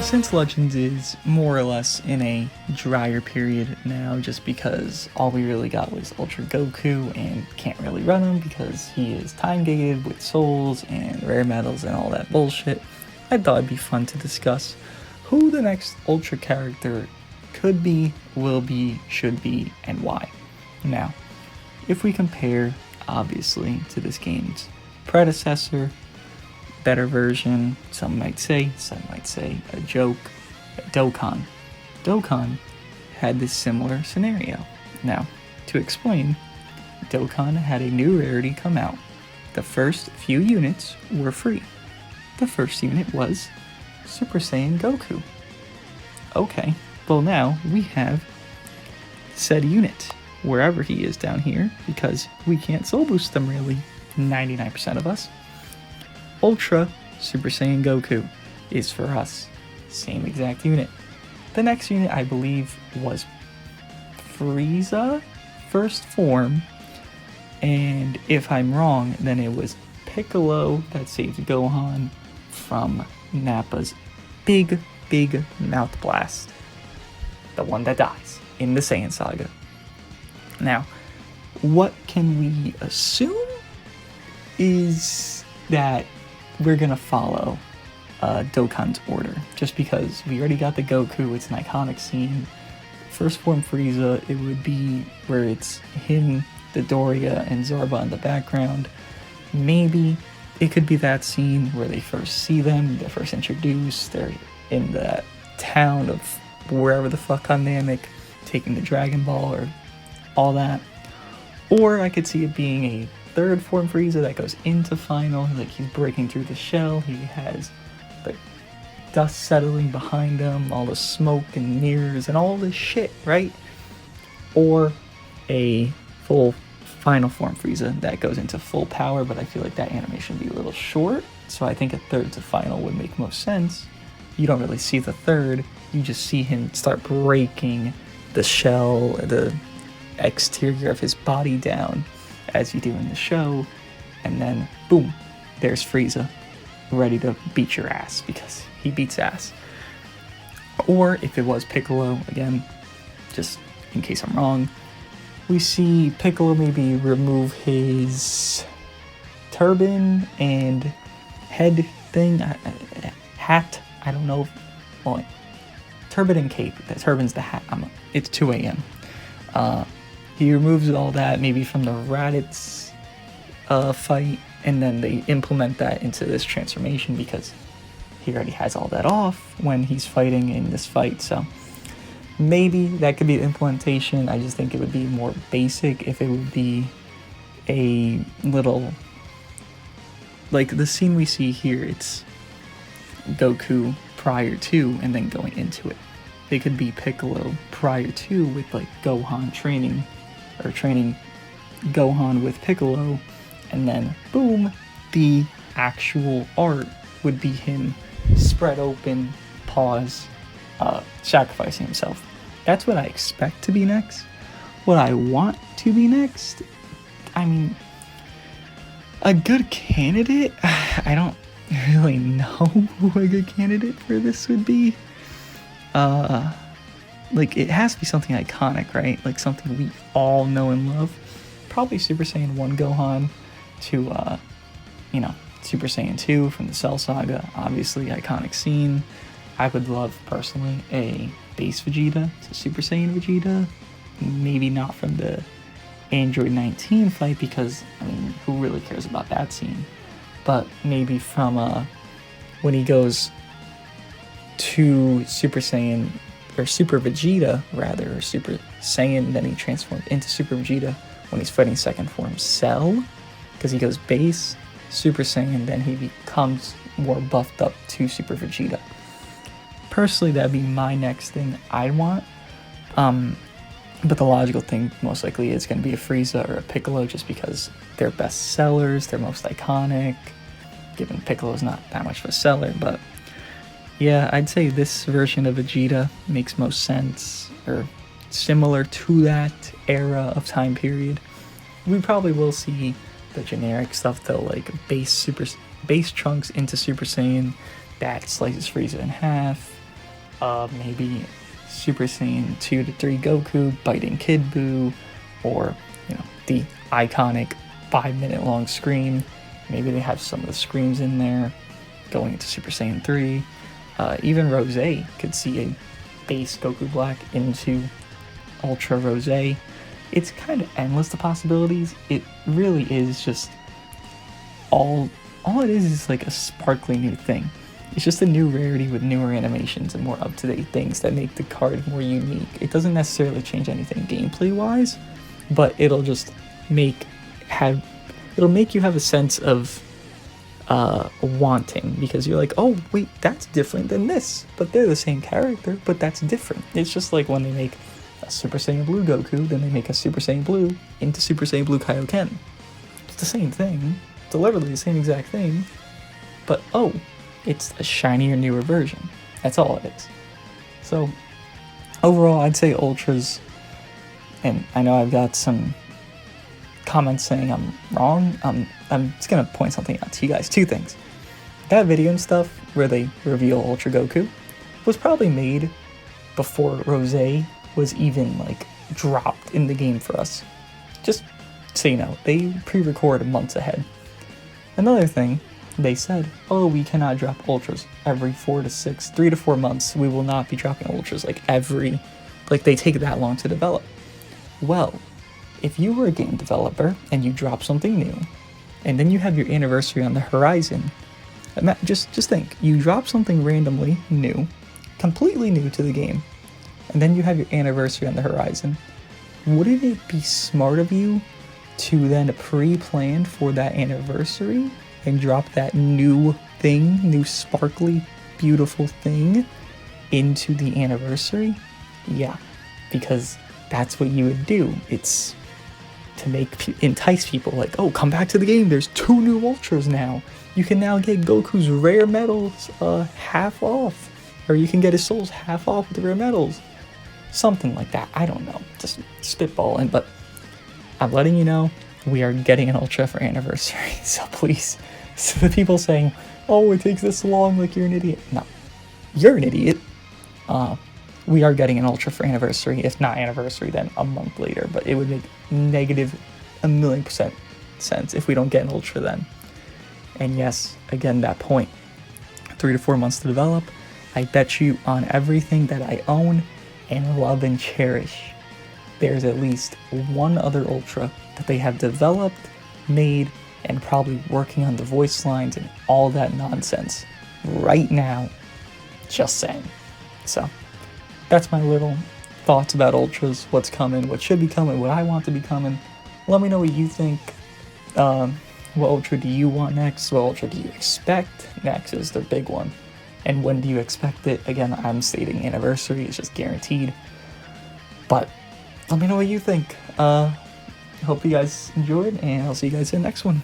since Legends is more or less in a drier period now, just because all we really got was Ultra Goku and can't really run him because he is time gated with souls and rare metals and all that bullshit, I thought it'd be fun to discuss who the next Ultra character could be, will be, should be, and why. Now, if we compare, obviously, to this game's predecessor, better version, some might say a joke, Dokkan. Dokkan had this similar scenario. Now, to explain, Dokkan had a new rarity come out. The first few units were free. The first unit was Super Saiyan Goku. Okay, well now we have said unit, wherever he is down here, because we can't soul boost them really, 99% of us. Ultra Super Saiyan Goku is for us. Same exact unit. The next unit, I believe, was Frieza first form, and if I'm wrong, then it was Piccolo that saved Gohan from Nappa's big mouth blast. The one that dies in the Saiyan Saga. Now, what can we assume is that we're gonna follow Dokkan's order, just because we already got the Goku. It's an iconic scene. First form Frieza, it would be where it's him, Dodoria, and Zorba in the background. Maybe it could be that scene where they first see them, they're first introduced, they're in the town of wherever the fuck on Namek, taking the Dragon Ball or all that. Or I could see it being a third form Frieza that goes into final, like he's breaking through the shell, he has the dust settling behind him, all the smoke and mirrors and all this shit, right? Or a full final form Frieza that goes into full power, but I feel like that animation would be a little short, so I think a third to final would make most sense. You don't really see the third, you just see him start breaking the shell, the exterior of his body down, as you do in the show, and then boom, there's Frieza, ready to beat your ass, because he beats ass. Or if it was Piccolo, again, just in case I'm wrong, we see Piccolo maybe remove his turban and head thing, hat, I don't know, well, turban and cape, the turban's the hat, it's 2 a.m. He removes all that, maybe from the Raditz fight, and then they implement that into this transformation because he already has all that off when he's fighting in this fight. So maybe that could be the implementation. I just think it would be more basic if it would be a little, like the scene we see here, it's Goku prior to and then going into it. It could be Piccolo prior to with like Gohan training Gohan with Piccolo, and then boom, the actual art would be him spread open, paws, sacrificing himself. That's what I expect to be next. What I want to be next, I mean, a good candidate, I don't really know who a good candidate for this would be. Like, it has to be something iconic, right? Like, something we all know and love. Probably Super Saiyan 1 Gohan to, Super Saiyan 2 from the Cell Saga. Obviously, iconic scene. I would love, personally, a base Vegeta to Super Saiyan Vegeta. Maybe not from the Android 19 fight, because, I mean, who really cares about that scene? But maybe from, when he goes to Super Saiyan, or Super Vegeta rather, or Super Saiyan, then he transforms into Super Vegeta when he's fighting second form Cell, because he goes base, Super Saiyan, then he becomes more buffed up to Super Vegeta. Personally, that'd be my next thing I want. But the logical thing most likely is going to be a Frieza or a Piccolo, just because they're best sellers, they're most iconic, given Piccolo's not that much of a seller. But yeah, I'd say this version of Vegeta makes most sense, or similar to that era of time period. We probably will see the generic stuff though, like base Trunks into Super Saiyan that slices Frieza in half, maybe Super Saiyan 2 to 3 Goku biting Kid Buu, or, the iconic 5-minute long scream. Maybe they have some of the screams in there going into Super Saiyan 3. Even Rose could see a base Goku Black into Ultra Rose. It's kind of endless, the possibilities. It really is just all it is like a sparkly new thing. It's just a new rarity with newer animations and more up-to-date things that make the card more unique. It doesn't necessarily change anything gameplay-wise, but it'll just make you have a sense of wanting, because you're like, oh wait, that's different than this, but they're the same character, but that's different. It's just like when they make a Super Saiyan Blue Goku, then they make a Super Saiyan Blue into Super Saiyan Blue Kaioken. It's the same thing. It's literally the same exact thing, but it's a shinier, newer version. That's all it is. So overall, I'd say Ultras, and I know I've got some comments saying I'm wrong. I'm just gonna point something out to you guys. Two things. That video and stuff where they reveal Ultra Goku was probably made before Rose was even dropped in the game for us. Just so you know, they pre-record months ahead. Another thing, they said, we cannot drop Ultras every 3 to 4 months. We will not be dropping Ultras they take that long to develop. Well, if you were a game developer and you drop something new, and then you have your anniversary on the horizon, just think, you drop something randomly new, completely new to the game, and then you have your anniversary on the horizon, wouldn't it be smart of you to then pre-plan for that anniversary and drop that new thing, new sparkly, beautiful thing into the anniversary? Yeah, because that's what you would do. It's to entice people, come back to the game, there's 2 new Ultras now. You can now get Goku's rare medals half off, or you can get his souls half off with the rare medals. Something like that. I don't know, just spitballing, but I'm letting you know we are getting an Ultra for anniversary. So please, so the people saying, it takes this long, you're an idiot. No, you're an idiot. We are getting an Ultra for anniversary. If not anniversary, then a month later. But it would make negative 1,000,000% sense if we don't get an Ultra then. And yes, again, that point, 3 to 4 months to develop. I bet you on everything that I own and love and cherish, there's at least one other Ultra that they have developed, made, and probably working on the voice lines and all that nonsense right now. Just saying. So that's my little thoughts about Ultras, what's coming, what should be coming, what I want to be coming. Let me know what you think. What Ultra do you want next? What Ultra do you expect next is the big one. And when do you expect it? Again, I'm stating anniversary, it's just guaranteed. But let me know what you think. Hope you guys enjoyed, and I'll see you guys in the next one.